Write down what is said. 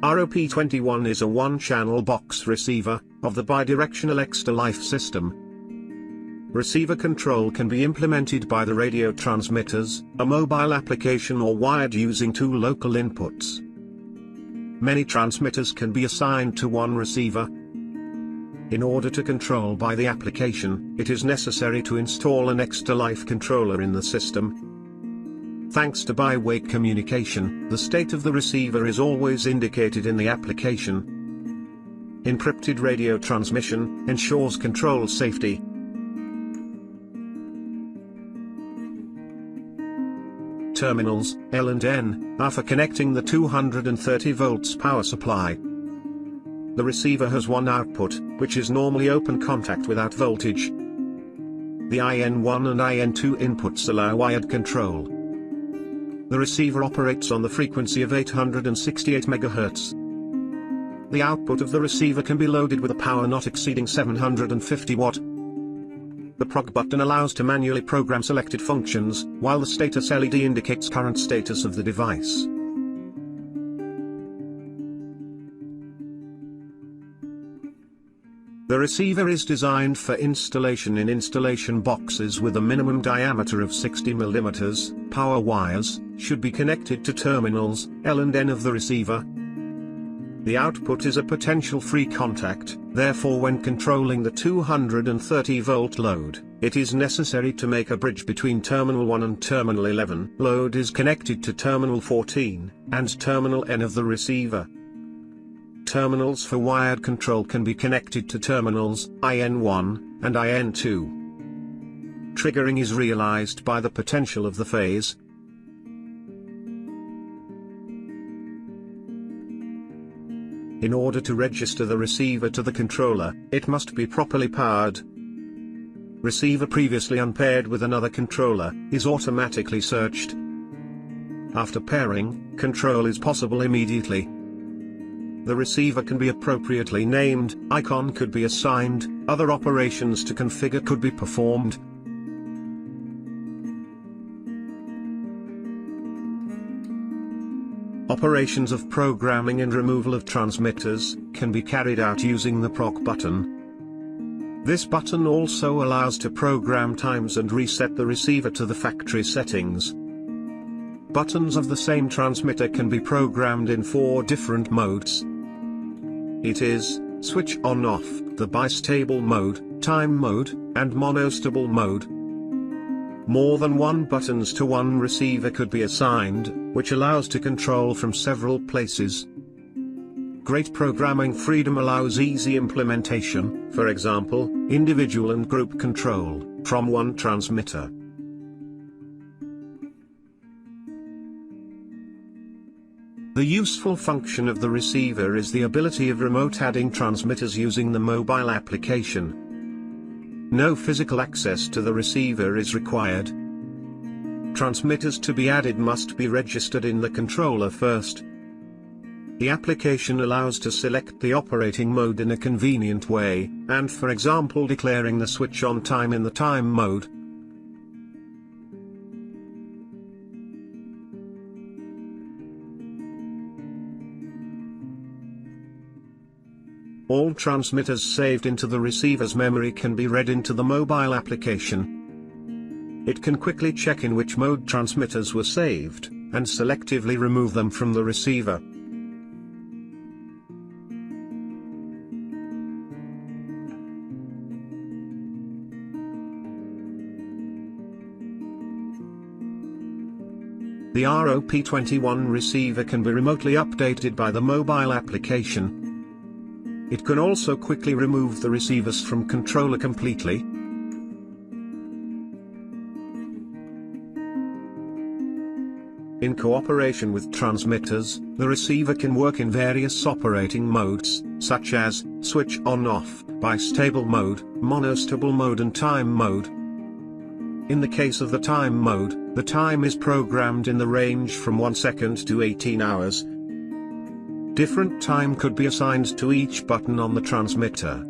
ROP-21 is a one-channel box receiver of the bidirectional Exta Life system. Receiver control can be implemented by the radio transmitters, a mobile application, or wired using two local inputs. Many transmitters can be assigned to one receiver. In order to control by the application, it is necessary to install an Exta Life controller in the system. Thanks to bi-way communication, the state of the receiver is always indicated in the application. Encrypted radio transmission ensures control safety. Terminals, L and N, are for connecting the 230 volts power supply. The receiver has one output, which is normally open contact without voltage. The IN1 and IN2 inputs allow wired control. The receiver operates on the frequency of 868 MHz. The output of the receiver can be loaded with a power not exceeding 750 watt. The prog button allows to manually program selected functions, while the status LED indicates current status of the device. The receiver is designed for installation in installation boxes with a minimum diameter of 60 mm. Power wires should be connected to terminals, L and N of the receiver. The output is a potential free contact, therefore when controlling the 230 volt load, it is necessary to make a bridge between terminal 1 and terminal 11. Load is connected to terminal 14, and terminal N of the receiver. Terminals for wired control can be connected to terminals IN1 and IN2. Triggering is realized by the potential of the phase. In order to register the receiver to the controller, it must be properly powered. Receiver previously unpaired with another controller is automatically searched. After pairing, control is possible immediately. The receiver can be appropriately named, icon could be assigned, other operations to configure could be performed. Operations of programming and removal of transmitters can be carried out using the prog button. This button also allows to program times and reset the receiver to the factory settings. Buttons of the same transmitter can be programmed in 4 different modes. It is switch on/off, the bistable mode, time mode, and monostable mode. More than one buttons to one receiver could be assigned, which allows to control from several places. Great programming freedom allows easy implementation, for example, individual and group control, from one transmitter. The useful function of the receiver is the ability of remote adding transmitters using the mobile application. No physical access to the receiver is required. Transmitters to be added must be registered in the controller first. The application allows to select the operating mode in a convenient way, and for example declaring the switch on time in the time mode. All transmitters saved into the receiver's memory can be read into the mobile application. It can quickly check in which mode transmitters were saved, and selectively remove them from the receiver. The ROP-21 receiver can be remotely updated by the mobile application. It can also quickly remove the receivers from controller completely. In cooperation with transmitters, the receiver can work in various operating modes, such as switch on/off, bistable mode, monostable mode and time mode. In the case of the time mode, the time is programmed in the range from 1 second to 18 hours. Different time could be assigned to each button on the transmitter.